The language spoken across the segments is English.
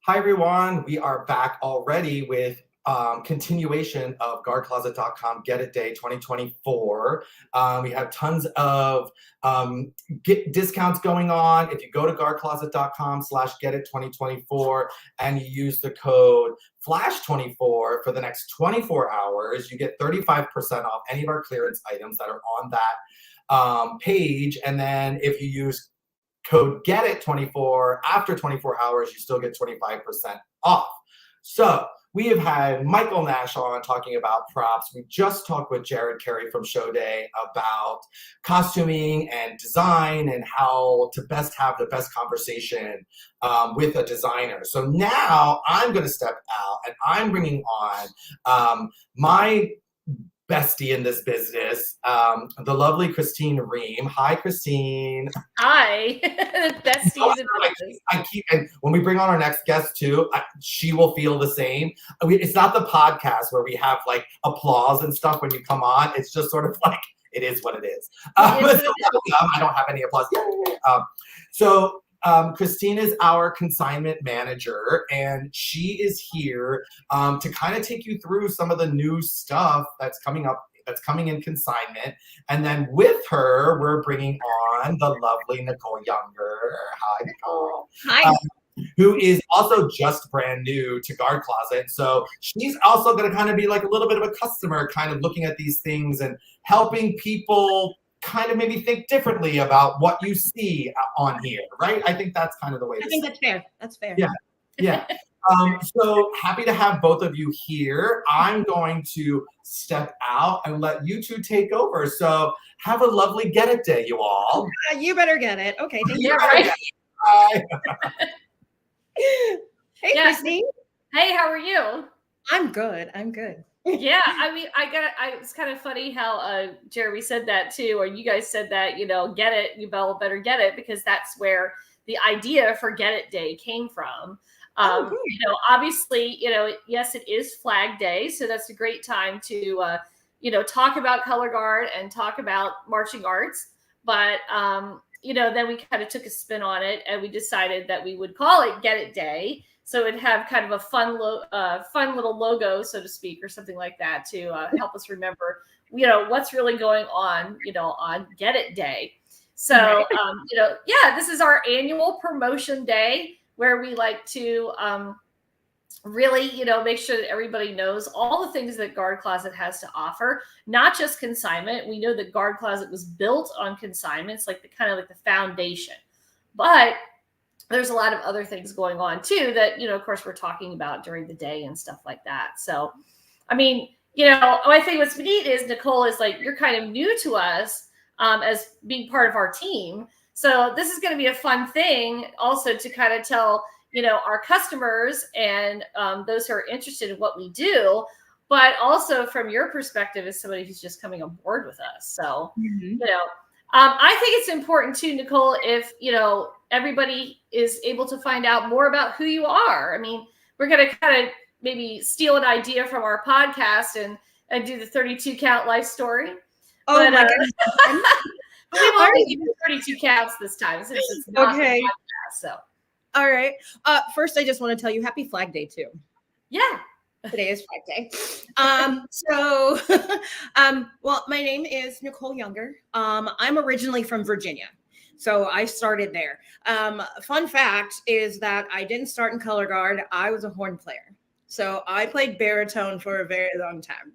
Hi, everyone. We are back already with continuation of guardcloset.com Get It Day 2024. We have tons of discounts going on. If you go to guardcloset.com/Get It 2024 and you use the code FLASH24 for the next 24 hours, you get 35% off any of our clearance items that are on that page. And then if you use code Get It 24 after 24 hours, you still get 25% off. So we have had Michael Nash on talking about props. We just talked with Jared Carey from Show Day about costuming and design and how to best have the best conversation with a designer. So now I'm going to step out and I'm bringing on my bestie in this business, the lovely Christine Ream. Hi, Christine. Hi, bestie in the business. And when we bring on our next guest too, she will feel the same. It's not the podcast where we have like applause and stuff when you come on. It's just sort of like, it is what it is. I don't have any applause. Christine is our consignment manager, and she is here to kind of take you through some of the new stuff that's coming up, that's coming in consignment. And then with her, we're bringing on the lovely Nicole Younger. Hi, Nicole. Hi. Who is also just brand new to Guard Closet. So she's also going to kind of be like a little bit of a customer, kind of looking at these things and helping people kind of maybe think differently about what you see on here, right? I think that's kind of the way. I think that's fair. That's fair. Yeah. So happy to have both of you here. I'm going to step out and let you two take over. So have a lovely Get It Day, you all. You better get it. Okay. Thank you. Right. Bye. Hey, Christine. Hey, how are you? I'm good. Yeah, I mean, it's kind of funny how Jeremy said that too, or you guys said that, get it, you better get it, because that's where the idea for Get It Day came from. Obviously, yes, it is Flag Day, so that's a great time to, talk about color guard and talk about marching arts. But, then we kind of took a spin on it and we decided that we would call it Get It Day. So it'd have kind of a fun little logo, so to speak, or something like that to help us remember, what's really going on, on Get It Day. So, this is our annual promotion day where we like to really, make sure that everybody knows all the things that Guard Closet has to offer, not just consignment. We know that Guard Closet was built on consignments, like the foundation, but there's a lot of other things going on too that, of course, we're talking about during the day and stuff like that. So, I mean, I think what's neat is Nicole is like, you're kind of new to us as being part of our team. So this is going to be a fun thing also to kind of tell, our customers and those who are interested in what we do, but also from your perspective as somebody who's just coming on board with us. So, I think it's important too, Nicole, if, everybody is able to find out more about who you are. I mean, we're going to kind of maybe steal an idea from our podcast and do the 32 count life story. Oh, my goodness. We won't do 32 counts this time since it's not okay. a podcast, so. All right. First, I just want to tell you happy Flag Day too. Yeah. Today is Flag Day. Well, my name is Nicole Younger. I'm originally from Virginia. So I started there. Fun fact is that I didn't start in color guard. I was a horn player. So I played baritone for a very long time.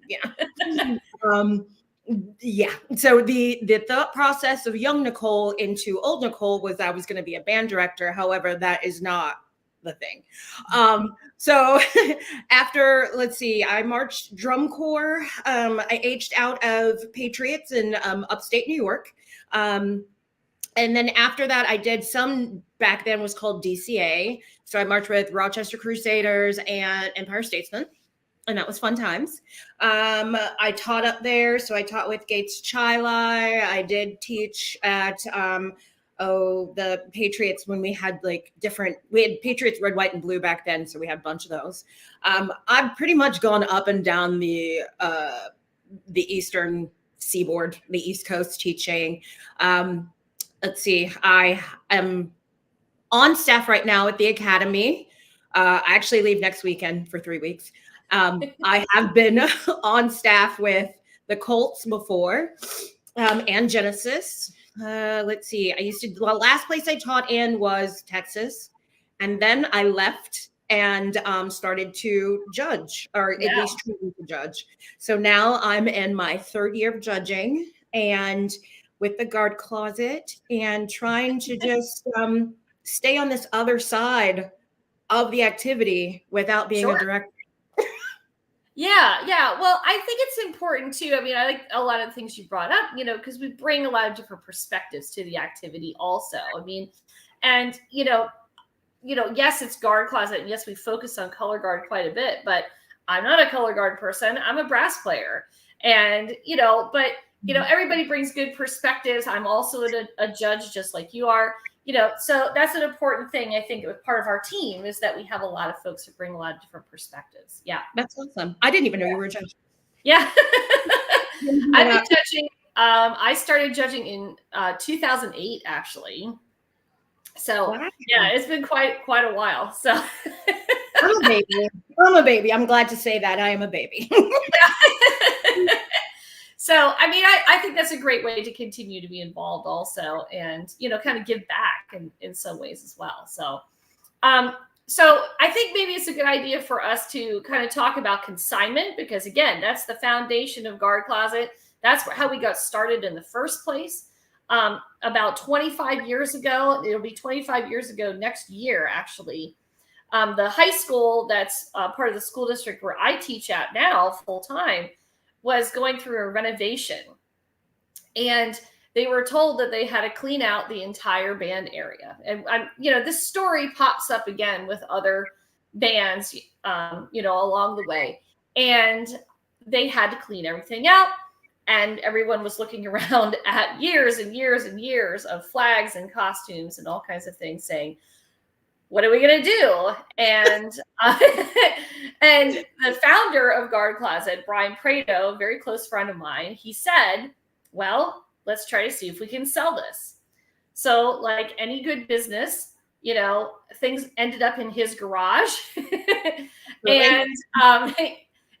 Yeah. So the thought process of young Nicole into old Nicole was I was going to be a band director. However, that is not the thing. So after, I marched drum corps. I aged out of Patriots in upstate New York. And then after that, I did some, back then was called DCA. So I marched with Rochester Crusaders and Empire Statesmen. And that was fun times. I taught up there. So I taught with Gates Chili. I did teach at the Patriots when we had we had Patriots red, white, and blue back then. So we had a bunch of those. I've pretty much gone up and down the Eastern Seaboard, the East Coast teaching. I am on staff right now at the Academy. I actually leave next weekend for 3 weeks. I have been on staff with the Colts before, and Genesis. Let's see. The last place I taught in was Texas. And then I left and started to judge, or at least trying to judge. So now I'm in my 3rd year of judging and with the guard closet and trying to just stay on this other side of the activity without being a director. Yeah. Well, I think it's important too. I mean, I like a lot of the things you brought up, because we bring a lot of different perspectives to the activity also. I mean, and, yes, it's guard closet. And yes, we focus on color guard quite a bit, but I'm not a color guard person. I'm a brass player. And, but, everybody brings good perspectives. I'm also a judge, just like you are. So that's an important thing, I think, with part of our team is that we have a lot of folks who bring a lot of different perspectives. Yeah. That's awesome. I didn't even know you were a judge. Yeah. I've been judging. I started judging in 2008, actually. So yeah, it's been quite a while. So I'm a baby. I'm a baby. I'm glad to say that I am a baby. So, I mean, I think that's a great way to continue to be involved also and, kind of give back in some ways as well. So, so I think maybe it's a good idea for us to kind of talk about consignment because, again, that's the foundation of Guard Closet. That's how we got started in the first place. About 25 years ago, it'll be 25 years ago next year, actually. The high school that's part of the school district where I teach at now full time was going through a renovation. And they were told that they had to clean out the entire band area. And, this story pops up again with other bands, along the way. And they had to clean everything out. And everyone was looking around at years and years and years of flags and costumes and all kinds of things saying, what are we going to do? And and the founder of Guard Closet, Brian Prado, a very close friend of mine, he said, well, let's try to see if we can sell this. So like any good business, things ended up in his garage.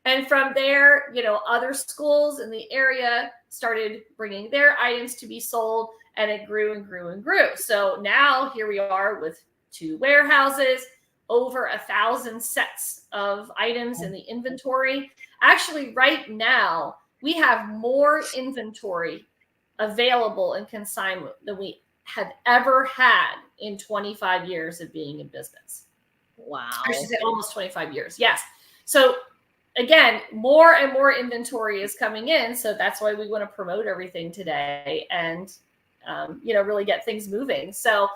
And from there, other schools in the area started bringing their items to be sold, and it grew and grew and grew. So now here we are with 2 warehouses, over 1,000 sets of items in the inventory. Actually, right now, we have more inventory available in consignment than we have ever had in 25 years of being in business. Wow. I should say almost 25 years. Yes. So again, more and more inventory is coming in. So that's why we want to promote everything today and, really get things moving. So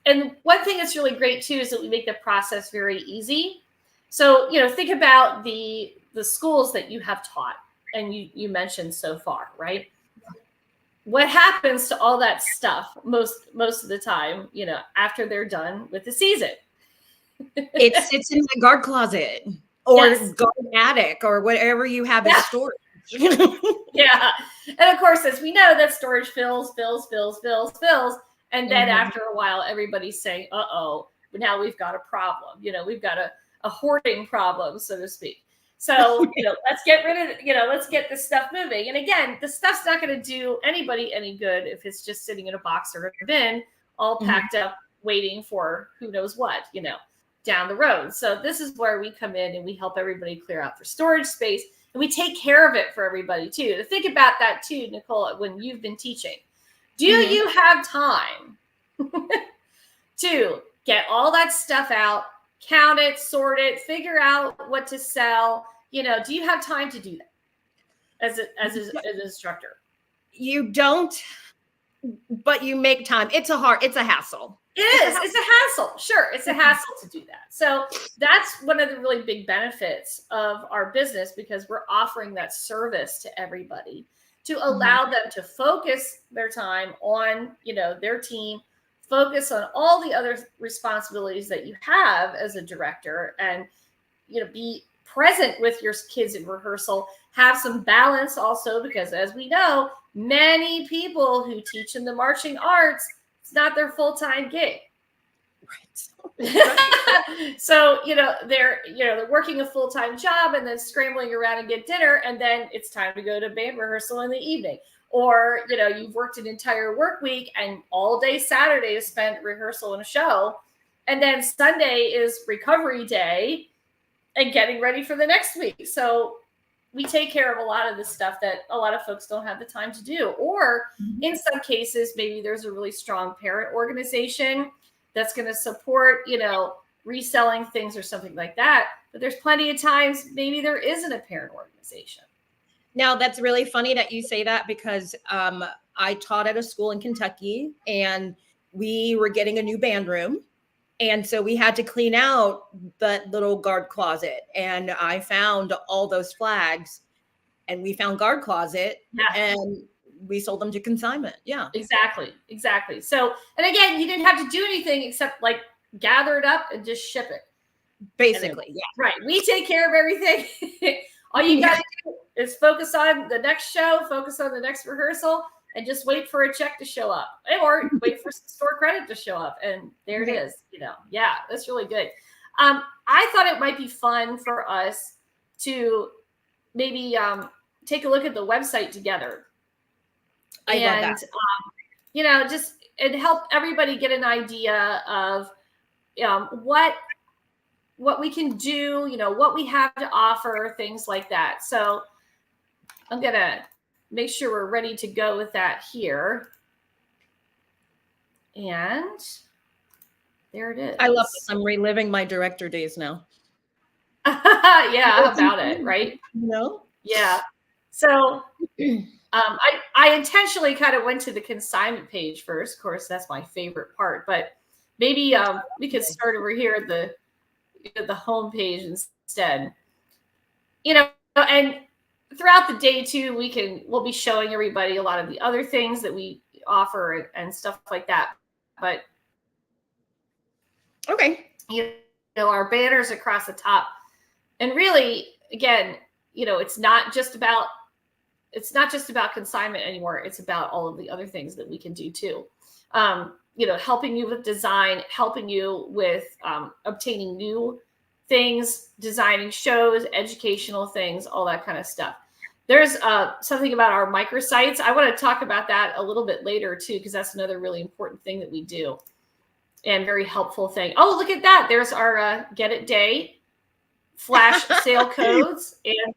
and one thing that's really great too is that we make the process very easy. So, think about the schools that you have taught and you mentioned so far, right? What happens to all that stuff most of the time, after they're done with the season? It sits in the guard closet or guard attic or whatever you have in storage. Yeah. And of course, as we know, that storage fills. And then after a while, everybody's saying, uh-oh, now we've got a problem. We've got a hoarding problem, so to speak. So, let's get rid of let's get this stuff moving. And again, the stuff's not going to do anybody any good if it's just sitting in a box or a bin, all packed up, waiting for who knows what, down the road. So this is where we come in and we help everybody clear out their storage space. And we take care of it for everybody too. To think about that too, Nicole, when you've been teaching. Do you have time to get all that stuff out, count it, sort it, figure out what to sell? Do you have time to do that as an instructor? You don't, but you make time. It's a hassle. It's a hassle. Sure. It's a hassle to do that. So that's one of the really big benefits of our business because we're offering that service to everybody to allow them to focus their time on, their team, focus on all the other responsibilities that you have as a director and, be present with your kids in rehearsal, have some balance also, because as we know, many people who teach in the marching arts, it's not their full-time gig. Right. So, they're working a full-time job and then scrambling around and get dinner. And then it's time to go to band rehearsal in the evening. Or, you've worked an entire work week and all day Saturday is spent rehearsal and a show. And then Sunday is recovery day and getting ready for the next week. So we take care of a lot of the stuff that a lot of folks don't have the time to do. Or in some cases, maybe there's a really strong parent organization that's going to support, reselling things or something like that. But there's plenty of times maybe there isn't a parent organization. Now, that's really funny that you say that, because I taught at a school in Kentucky and we were getting a new band room. And so we had to clean out that little guard closet. And I found all those flags and we found guard closet and we sold them to consignment. Yeah, exactly. So, and again, you didn't have to do anything except like gather it up and just ship it. Basically, yeah. Right. We take care of everything. All you got to do is focus on the next show, focus on the next rehearsal, and just wait for a check to show up, or wait for store credit to show up. And there it is. Yeah, that's really good. I thought it might be fun for us to maybe take a look at the website together. I love that. Just and help everybody get an idea of what we can do, what we have to offer, things like that. So I'm going to make sure we're ready to go with that here. And there it is. I love this. I'm reliving my director days now. Yeah, about it, right? Yeah. So I intentionally kind of went to the consignment page first. Of course, that's my favorite part. But maybe we could start over here at the home page instead. And throughout the day too, we'll be showing everybody a lot of the other things that we offer and stuff like that. But okay, our banners across the top, and really, again, it's not just about consignment anymore. It's about all of the other things that we can do too. Helping you with design, helping you with obtaining new things, designing shows, educational things, all that kind of stuff. There's something about our microsites. I want to talk about that a little bit later too, because that's another really important thing that we do and very helpful thing. Oh, look at that. There's our Get It Day flash sale codes. And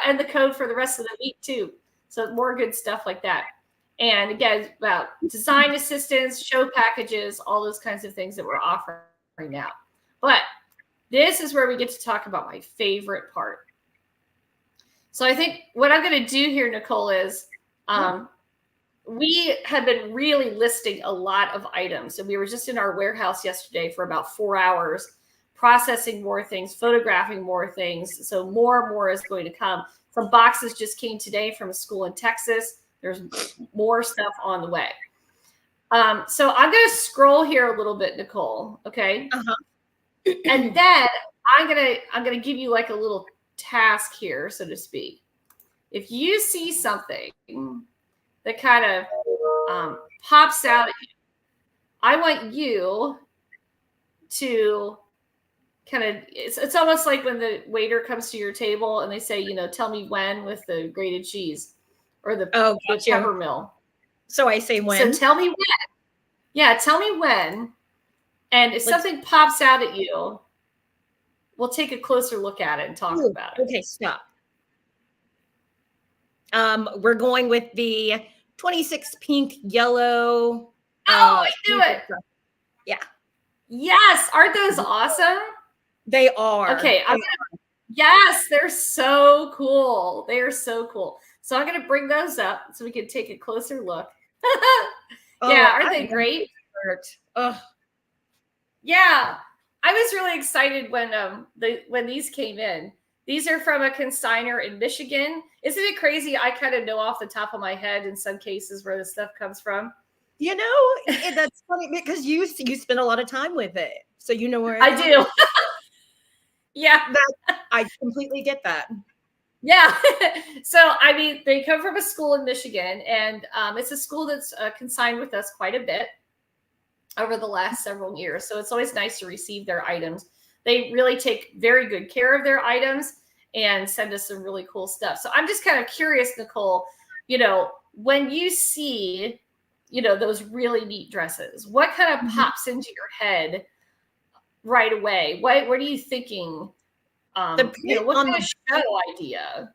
and the code for the rest of the week too. So more good stuff like that. And again, about design assistance, show packages, all those kinds of things that we're offering now. But this is where we get to talk about my favorite part. So I think what I'm going to do here, Nicole, is we have been really listing a lot of items. And we were just in our warehouse yesterday for about 4 hours, processing more things, photographing more things. So more is going to come. Some boxes just came today from a school in Texas. There's more stuff on the way. So I'm going to scroll here a little bit, Nicole. Okay. And then I'm going to give you like a little task here, so to speak. If you see something that kind of pops out at you, I want you to kind of, it's almost like when the waiter comes to your table and they say, tell me when, with the grated cheese or the pepper mill. So I say when. So tell me when. Yeah, tell me when. And if something pops out at you, we'll take a closer look at it and talk about it. Okay, stop. We're going with the 26 pink, yellow. Oh, I knew it. Yeah. Yes. Aren't those awesome? They are. Okay. Yes, they're so cool. They are so cool. So I'm going to bring those up so we can take a closer look. Aren't they great? Yeah. I was really excited when these came in. These are from a consignor in Michigan. Isn't it crazy? I kind of know off the top of my head in some cases where the stuff comes from. That's funny because you spend a lot of time with it. So you know where I do. Yeah. I completely get that. Yeah. So, I mean, they come from a school in Michigan, and it's a school that's consigned with us quite a bit. over the last several years. So it's always nice to receive their items. They really take very good care of their items and send us some really cool stuff. So I'm just kind of curious, Nicole, when you see, those really neat dresses, what kind of pops into your head right away? What are you thinking? What kind of show idea?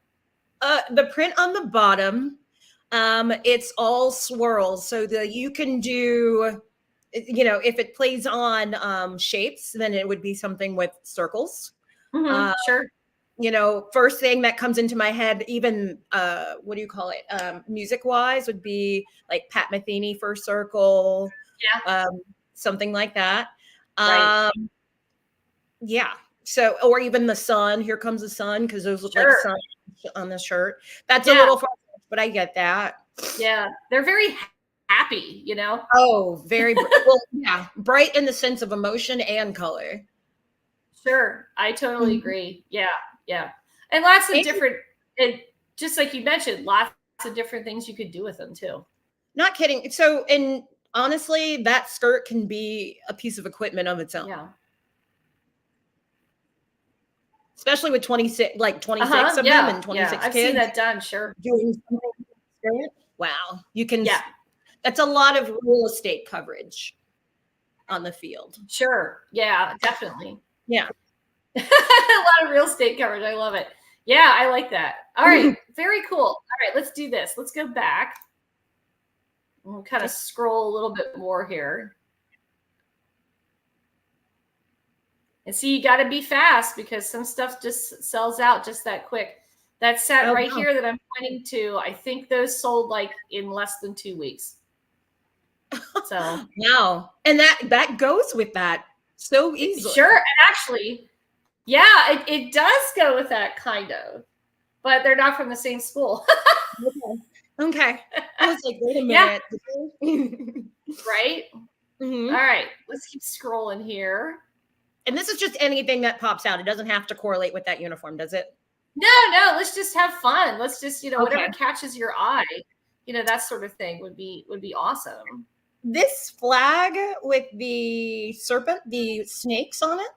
The print on the bottom, it's all swirls, so that you can do, if it plays on shapes, then it would be something with circles. Sure. First thing that comes into my head, even what do you call it? Music wise, would be like Pat Metheny for circle. Yeah. Something like that. Right. Yeah. So, or even the sun. Here comes the sun, because those look like sun on the shirt. That's a little far, but I get that. Yeah, they're very happy, Oh, very well, yeah, bright in the sense of emotion and color. Sure, I totally agree. Yeah, and lots of different, and just like you mentioned, lots of different things you could do with them too. Not kidding. So, and honestly, that skirt can be a piece of equipment of its own. Yeah. Especially with 26 of them and 26 I've kids. seen that done, sure. Doing something. Wow. You can, that's a lot of real estate coverage on the field. Sure. Yeah, definitely. Yeah. A lot of real estate coverage. I love it. Yeah, I like that. All right. Very cool. All right, let's do this. Let's go back. We'll kind of scroll a little bit more here. And see, you got to be fast, because some stuff just sells out just that quick. That set here that I'm pointing to, I think those sold like in less than 2 weeks. So wow. And that goes with that so easily. Sure. And actually, yeah, it does go with that kind of, but they're not from the same school. Okay. I was like, wait a minute. Right? Mm-hmm. All right. Let's keep scrolling here. And this is just anything that pops out. It doesn't have to correlate with that uniform, does it? No. Let's just have fun. Let's just, whatever catches your eye, that sort of thing would be awesome. This flag with the serpent, the snakes on it.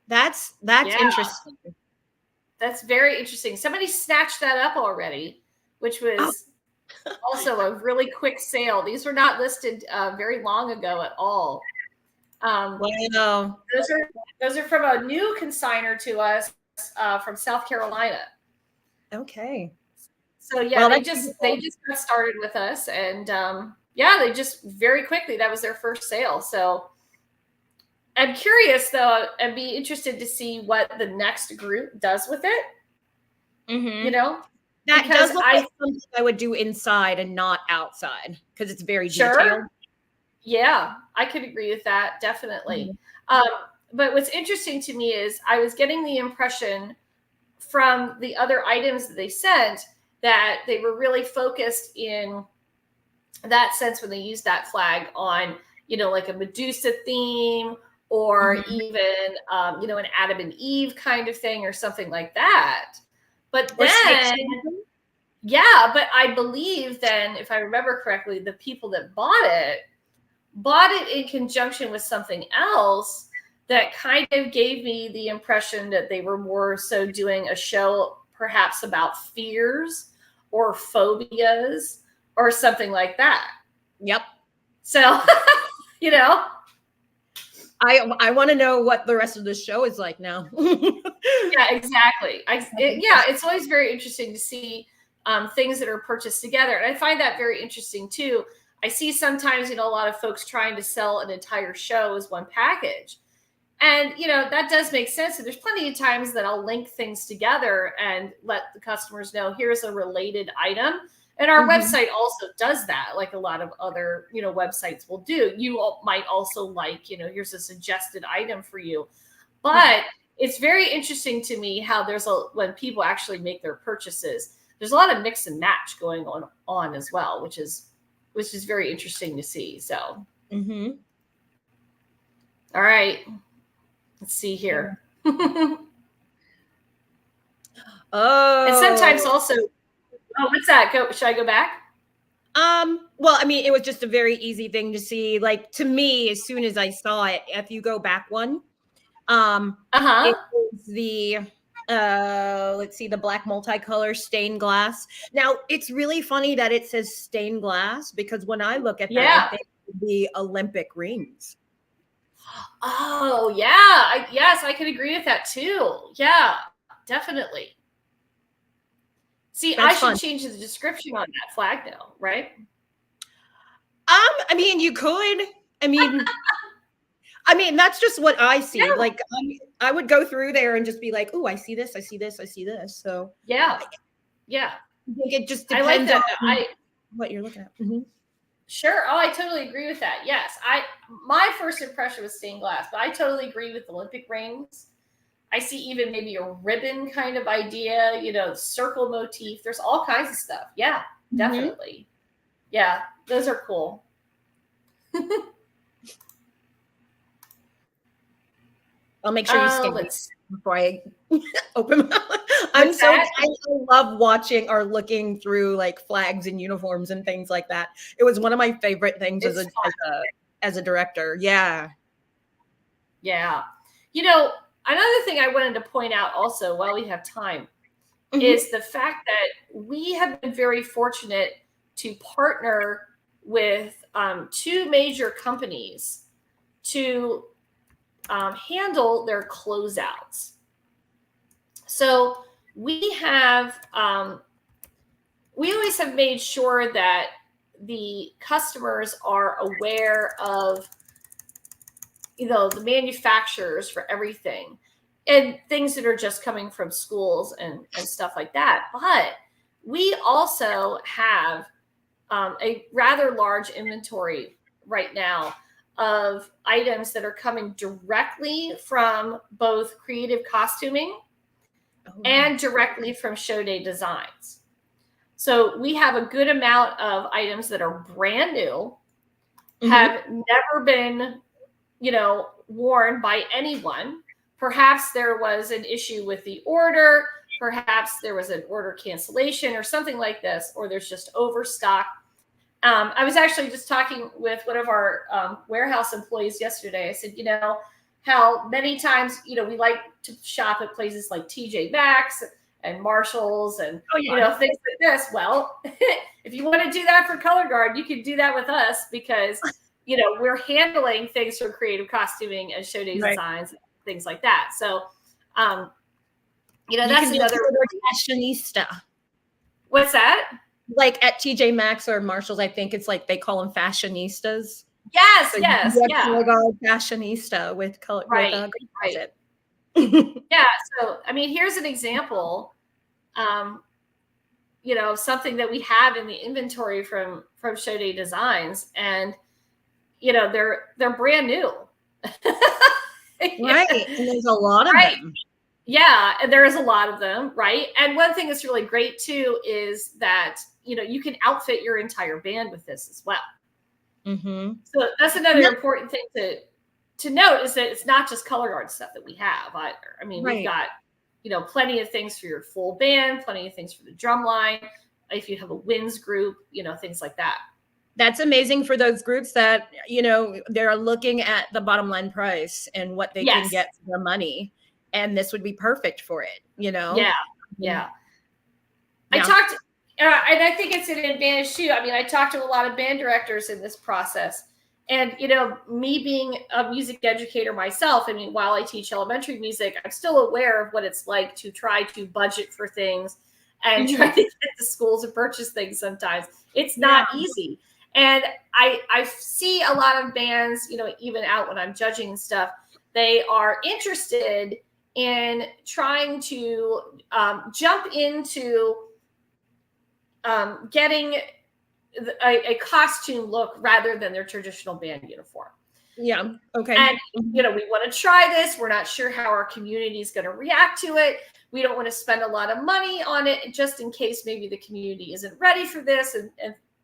That's interesting. That's very interesting. Somebody snatched that up already, which was also a really quick sale. These were not listed very long ago at all. Wow. Those are from a new consignor to us from South Carolina. Okay. So yeah, they just got started with us, and they just very quickly, that was their first sale. So I'm curious though, I'd be interested to see what the next group does with it. Mm-hmm. That does look like something I would do inside and not outside, because it's very detailed. Yeah, I could agree with that, definitely. But what's interesting to me is I was getting the impression from the other items that they sent that they were really focused in that sense when they used that flag on, like a Medusa theme, or even, an Adam and Eve kind of thing, or something like that. But then, but I believe then, if I remember correctly, the people that bought it in conjunction with something else that kind of gave me the impression that they were more so doing a show perhaps about fears or phobias or something like that. Yep. So, I want to know what the rest of the show is like now. Yeah, exactly. It's always very interesting to see things that are purchased together. And I find that very interesting too. I see sometimes, a lot of folks trying to sell an entire show as one package. And, that does make sense. And there's plenty of times that I'll link things together and let the customers know, here's a related item. And our website also does that, like a lot of other, websites will do. You might also like, here's a suggested item for you. But it's very interesting to me how when people actually make their purchases, there's a lot of mix and match going on as well, which is very interesting to see. So, all right, let's see here. And sometimes also, what's that? Should I go back? Well, I mean, it was just a very easy thing to see. Like, to me, as soon as I saw it, if you go back one, it was the let's see, the black multicolor stained glass. Now, it's really funny that it says stained glass, because when I look at that, I think the Olympic rings. Oh yeah, yes, I can agree with that too. Yeah, definitely. See, That's I should fun. change the description on that flag now, right? I mean, you could. I mean, that's just what I see. Yeah. Like, I would go through there and just be like, "Oh, I see this, I see this, I see this." So Yeah, I think it just I like depends that. on what you're looking at. Sure. Oh, I totally agree with that. Yes, my first impression was stained glass, but I totally agree with the Olympic rings. I see even maybe a ribbon kind of idea, circle motif. There's all kinds of stuff. Yeah, definitely. Yeah, those are cool. I'll make sure you scan before I open my I love watching or looking through like flags and uniforms and things like that. It was one of my favorite things as a director. Yeah. Yeah. Another thing I wanted to point out also while we have time is the fact that we have been very fortunate to partner with two major companies to handle their closeouts. So we always have made sure that the customers are aware of the manufacturers for everything, and things that are just coming from schools and stuff like that. But we also have a rather large inventory right now of items that are coming directly from both creative costuming and directly from show day designs. So we have a good amount of items that are brand new, have never been worn by anyone. Perhaps there was an issue with the order. Perhaps there was an order cancellation or something like this, or there's just overstock. I was actually just talking with one of our warehouse employees yesterday. I said, how many times, we like to shop at places like TJ Maxx and Marshalls and, things like this. Well, if you want to do that for Color Guard, you can do that with us, because we're handling things from creative costuming and show day designs, and things like that. So, that's another fashionista. What's that? Like at TJ Maxx or Marshalls, I think it's like they call them fashionistas. Yes, so yeah. Fashionista with color. Right. Yeah. So, here's an example. Something that we have in the inventory from show day designs, and they're brand new. Right. And there's a lot of them. Yeah, and there is a lot of them, right? And one thing that's really great too is that you can outfit your entire band with this as well. So that's another important thing to note, is that it's not just Color Guard stuff that we have either. We've got plenty of things for your full band, plenty of things for the drum line, if you have a winds group, things like that. That's amazing for those groups that they're looking at the bottom line price and what they can get for their money. And this would be perfect for it, Yeah. I talked, and I think it's an advantage too. I talked to a lot of band directors in this process, and me being a music educator myself, while I teach elementary music, I'm still aware of what it's like to try to budget for things and try to get the schools to purchase things. Sometimes it's not easy, and I see a lot of bands, even out when I'm judging and stuff, they are interested in trying to jump into getting a costume look rather than their traditional band uniform. Yeah. Okay. And, we want to try this. We're not sure how our community is going to react to it. We don't want to spend a lot of money on it, just in case maybe the community isn't ready for this and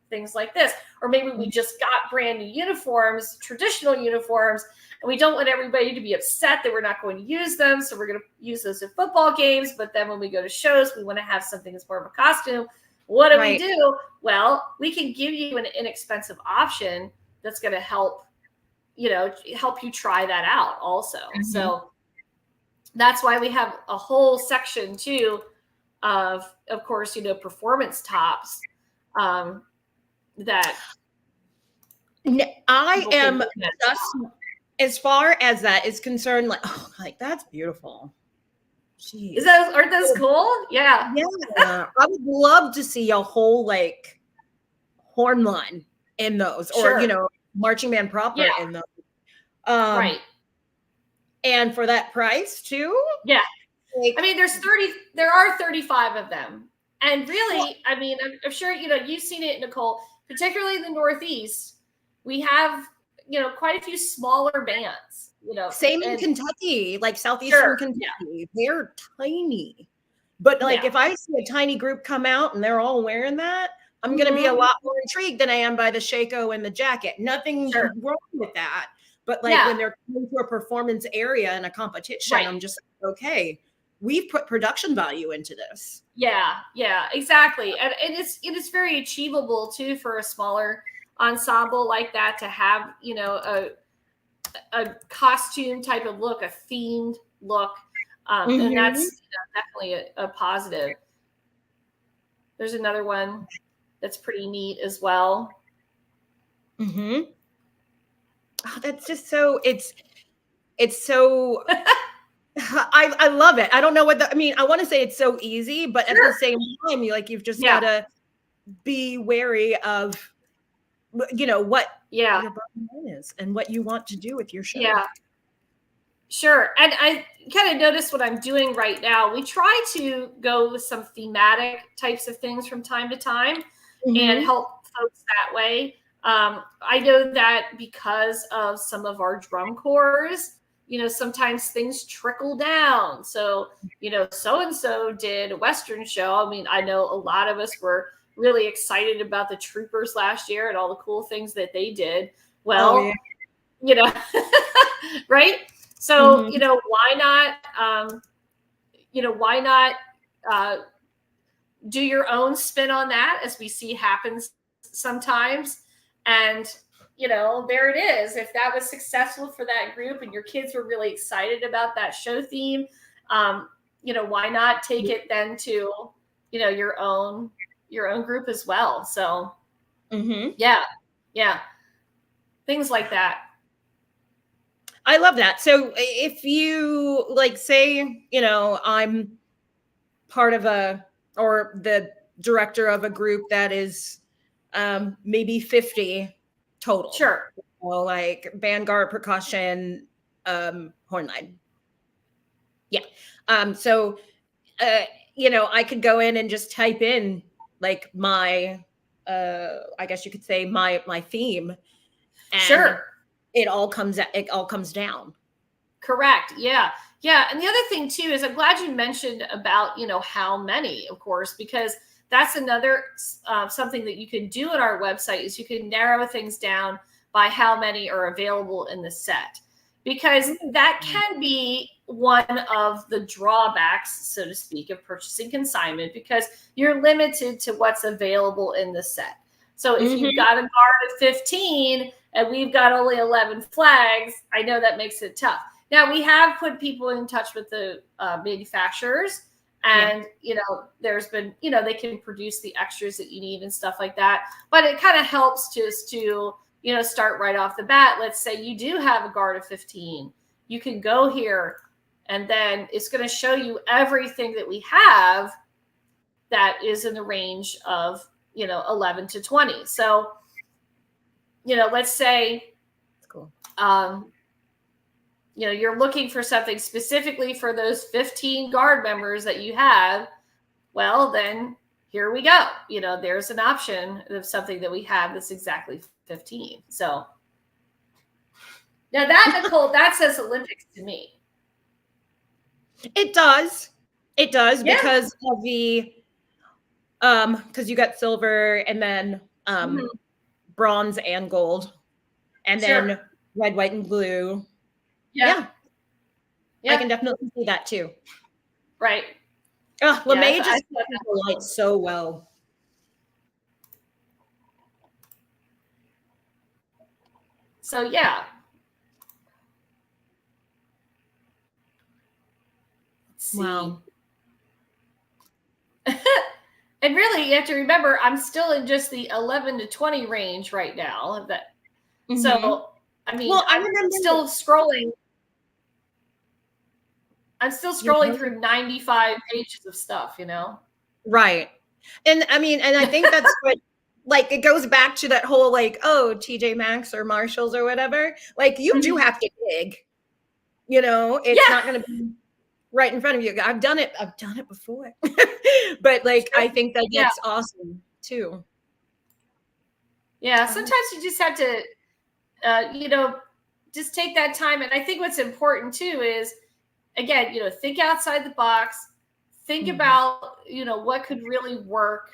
things like this. Or maybe we just got brand new uniforms, traditional uniforms, and we don't want everybody to be upset that we're not going to use them. So we're going to use those in football games. But then when we go to shows, we want to have something that's more of a costume. What do we Right. do? Well, we can give you an inexpensive option that's going to help, help you try that out also. Mhm. So that's why we have a whole section too of course, performance tops that I people can am look at. just, as far as that is concerned, like, oh, like that's beautiful. Jeez. Aren't those cool? Yeah. Yeah, I would love to see a whole like horn line in those, or Sure. marching band proper Yeah. in those. Um, Right. and for that price too, Yeah. like, I mean, there are 35 of them. And really, I mean, I'm sure, you've seen it, Nicole, particularly in the Northeast. We have, quite a few smaller bands, same in and Kentucky, like southeastern sure. Yeah. Kentucky, they're tiny. But like, Yeah. if I see a tiny group come out and they're all wearing that, I'm going to be a Mhm. lot more intrigued than I am by the Shako and the jacket. Nothing Sure. wrong with that. But like Yeah. when they're coming to a performance area and a competition, Right. I'm just okay. We've put production value into this. Yeah, yeah, exactly. And it is very achievable too for a smaller ensemble like that to have, a costume type of look, a themed look. And Mhm. that's definitely a positive. There's another one that's pretty neat as well. Mhm. Oh, that's just so it's so I love it. I don't know I mean, I want to say it's so easy, but at the Sure. same time, you've just Yeah. got to be wary of what Yeah. your bottom line is and what you want to do with your show. Yeah. Sure. And I kind of notice what I'm doing right now. We try to go with some thematic types of things from time to time and Mhm. help folks that way. I know that because of some of our drum corps, sometimes things trickle down. So, so and so did a Western show. I mean, I know a lot of us were really excited about the Troopers last year and all the cool things that they did. Oh yeah. Well, you know, right? So, Mhm. why not, why not uh, do your own spin on that, as we see happens sometimes? And, there it is. If that was successful for that group and your kids were really excited about that show theme, why not take it then to, your own group as well? So, Mhm. yeah, yeah, things like that. I love that. So if you like say, I'm part of or the director of a group that is maybe 50 total. Sure. Well, like Vanguard percussion, horn line. Yeah. So I could go in and just type in like my I guess you could say my theme, and Sure. it all comes down. Correct. Yeah. Yeah. And the other thing too is I'm glad you mentioned about, how many, of course, because that's another something that you can do on our website is you can narrow things down by how many are available in the set, because that can be one of the drawbacks, so to speak, of purchasing consignment, because you're limited to what's available in the set. So if you've got a guard of 15 and we've got only 11 flags, I know that makes it tough. Now, we have put people in touch with the manufacturers, and there's been, they can produce the extras that you need and stuff like that. But it kind of helps just to, start right off the bat. Let's say you do have a guard of 15. You can go here, and then it's going to show you everything that we have that is in the range of, 11 to 20. So, let's say, That's cool. You're looking for something specifically for those 15 guard members that you have. Well, then here we go. There's an option of something that we have that's exactly 15. So now that, Nicole, that says Olympics to me. It does. It does, Yeah. because of the because you got silver and then bronze and gold, and Sure. then red, white, and blue. Yeah. I can definitely see that too. Right. LeMay I just thought the lights so well. So yeah. Let's see. Wow. And really, you have to remember, I'm still in just the 11 to 20 range right now. Of that. Mm-hmm. So, I mean, Well, I I'm remember still scrolling. I'm still scrolling through 95 pages of stuff, you know? Right. And I mean, and I think that's what, like, it goes back to that whole, like, oh, TJ Maxx or Marshalls or whatever. Like, you do have to dig, you know, it's not going to be right in front of you. I've done it before. But like, I think that that's awesome too. Yeah. Sometimes you just have to, you know, just take that time. And I think what's important too is, again, you know, think outside the box, think about, you know, what could really work.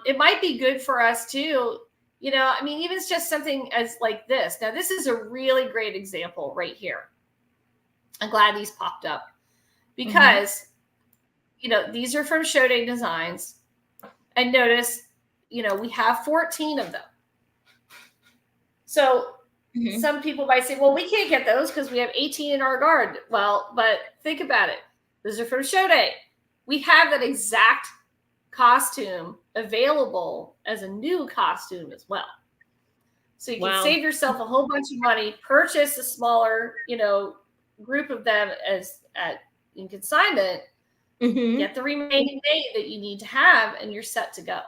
It might be good for us too. You know, I mean, even it's just something as like this. Now, this is a really great example right here. I'm glad these popped up because, you know, these are from Show Day Designs. And notice, you know, we have 14 of them. So some people might say, well, we can't get those because we have 18 in our guard. Well, but think about it. Those are from Show Day. We have that exact costume available as a new costume as well. So you can save yourself a whole bunch of money, purchase a smaller, you know, group of them in consignment, get the remaining day that you need to have, and you're set to go.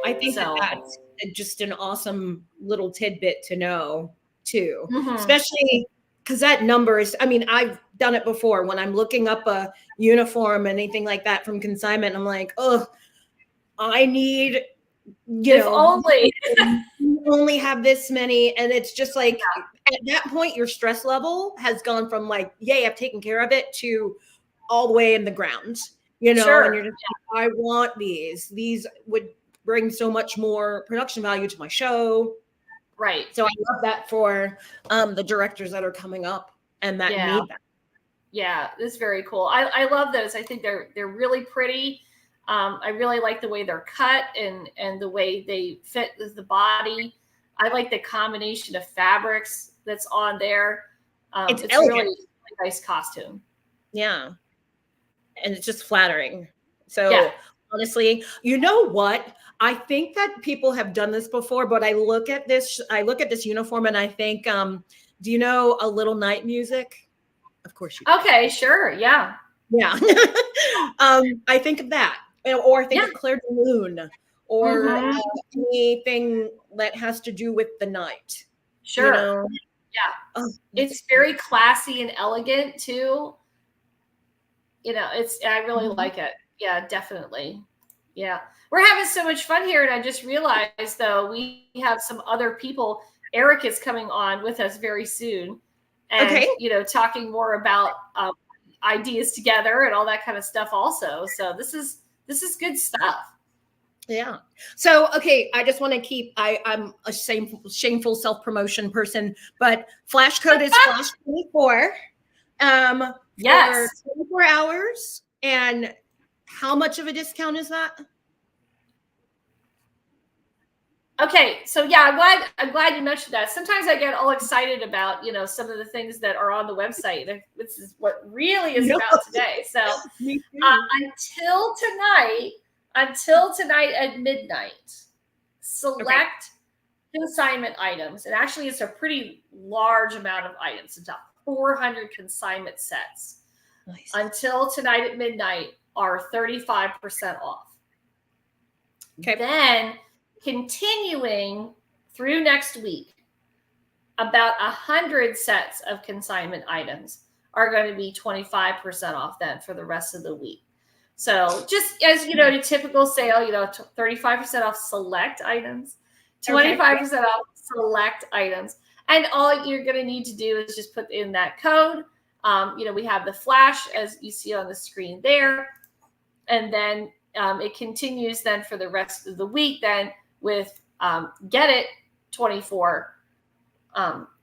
I think that's just an awesome little tidbit to know too, especially because that number is, I mean, I've done it before when I'm looking up a uniform, anything like that from consignment. I'm like, oh, I need, you only have this many. And it's just like, at that point, your stress level has gone from like, yay, I've taken care of it, to all the way in the ground, you know, and you're just like, I want these would bring so much more production value to my show. Right. So I love that for the directors that are coming up and that need that. Yeah, it's very cool. I love those. I think they're really pretty. I really like the way they're cut and the way they fit the body. I like the combination of fabrics that's on there. It's really a nice costume. Yeah. And it's just flattering. So honestly, you know what? I think that people have done this before, but I look at this uniform and I think, do you know A Little Night Music? Of course you do. Okay, sure. Yeah. Yeah. I think of that. Or I think of Claire de Lune, or anything that has to do with the night. Sure. You know? Yeah. It's very classy and elegant too. You know, I really like it. Yeah, definitely. Yeah. We're having so much fun here. And I just realized, though, we have some other people. Eric is coming on with us very soon. And, you know, talking more about ideas together and all that kind of stuff also. So this is good stuff. Yeah. So, okay, I just want to keep, I'm a shameful self-promotion person, but Flash Code is Flash 24. For 24 hours. And how much of a discount is that? Okay, so yeah, I'm glad you mentioned that. Sometimes I get all excited about, you know, some of the things that are on the website. This is what really is about today. So until tonight at midnight, select consignment items. And actually, it's a pretty large amount of items. It's about 400 consignment sets. Nice. Until tonight at midnight are 35% off. Okay. Then continuing through next week, about 100 sets of consignment items are going to be 25% off then for the rest of the week. So just as, you know, the typical sale, you know, 35% off select items, 25% off select items. And all you're going to need to do is just put in that code. You know, we have the flash as you see on the screen there. And then it continues then for the rest of the week then with Get It 24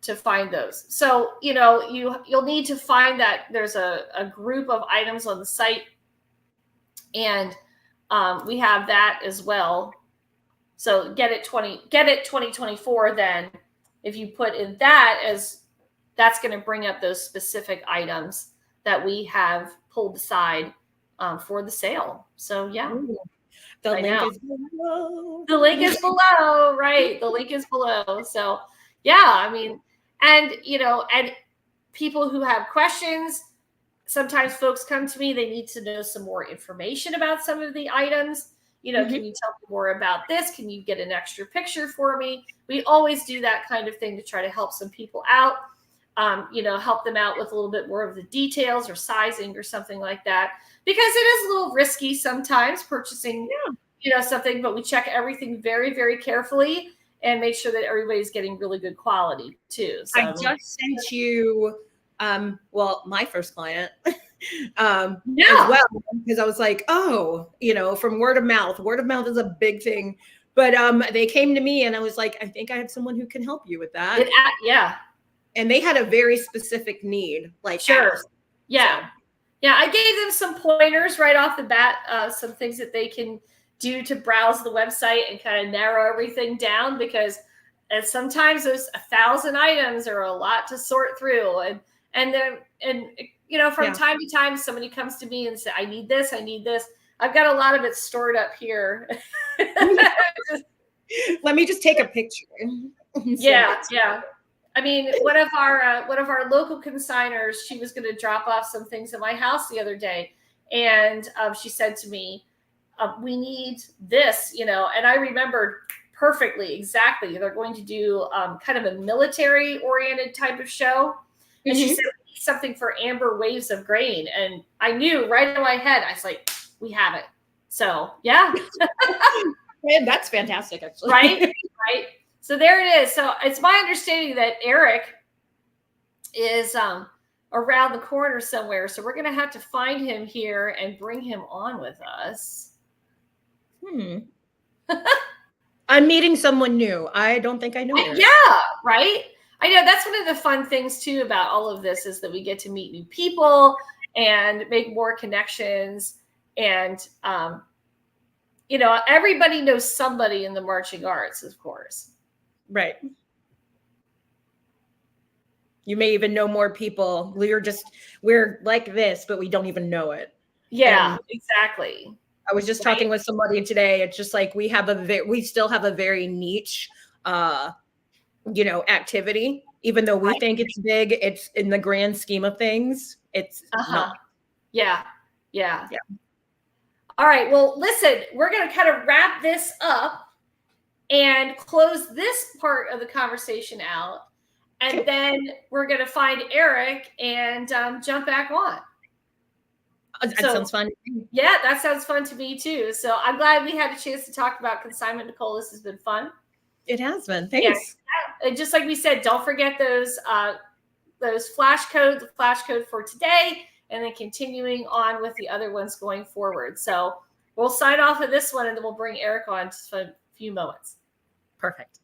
to find those. So, you know, you'll need to find that there's a group of items on the site. And we have that as well. So Get It 2024 then if you put in that as, that's going to bring up those specific items that we have pulled aside for the sale. So yeah. Ooh, the I link know. is below. The link is below, right? The link is below. So yeah, I mean, and and people who have questions, sometimes folks come to me, they need to know some more information about some of the items. Can you tell me more about this? Can you get an extra picture for me? We always do that kind of thing to try to help some people out, help them out with a little bit more of the details or sizing or something like that, because it is a little risky sometimes purchasing, something, but we check everything very, very carefully and make sure that everybody's getting really good quality too. So I just sent you, my first client as well, because I was like, from word of mouth. Word of mouth is a big thing. But they came to me and I was like, I think I have someone who can help you with that. And they had a very specific need. Like, sure. Yeah. So. Yeah. I gave them some pointers right off the bat, some things that they can do to browse the website and kind of narrow everything down, because sometimes those 1,000 items are a lot to sort through. And from time to time, somebody comes to me and says, I need this. I've got a lot of it stored up here. Let me just take a picture. Yeah. I mean, one of our local consigners, she was going to drop off some things at my house the other day, and she said to me, "We need this," and I remembered perfectly, exactly. They're going to do kind of a military-oriented type of show, and she said, "We need something for amber waves of grain," and I knew right in my head. I was like, "We have it." So yeah, man, that's fantastic, actually. Right. So there it is. So it's my understanding that Eric is around the corner somewhere. So we're going to have to find him here and bring him on with us. I'm meeting someone new. I don't think I know Eric. Yeah, right? I know that's one of the fun things, too, about all of this is that we get to meet new people and make more connections. And, everybody knows somebody in the marching arts, of course. Right. You may even know more people. We're like this, but we don't even know it. Yeah, exactly. I was just talking with somebody today. It's just like we still have a very niche, activity. Even though we think it's big, it's in the grand scheme of things, it's not. Yeah. All right. Well, listen, we're going to kind of wrap this up and close this part of the conversation out. And then we're going to find Eric and jump back on. That sounds fun. Yeah, that sounds fun to me too. So I'm glad we had a chance to talk about Consignment Nicole. This has been fun. It has been. Thanks. Yeah. And just like we said, don't forget those flash codes, the flash code for today, and then continuing on with the other ones going forward. So we'll sign off of this one and then we'll bring Eric on just for a few moments. Perfect.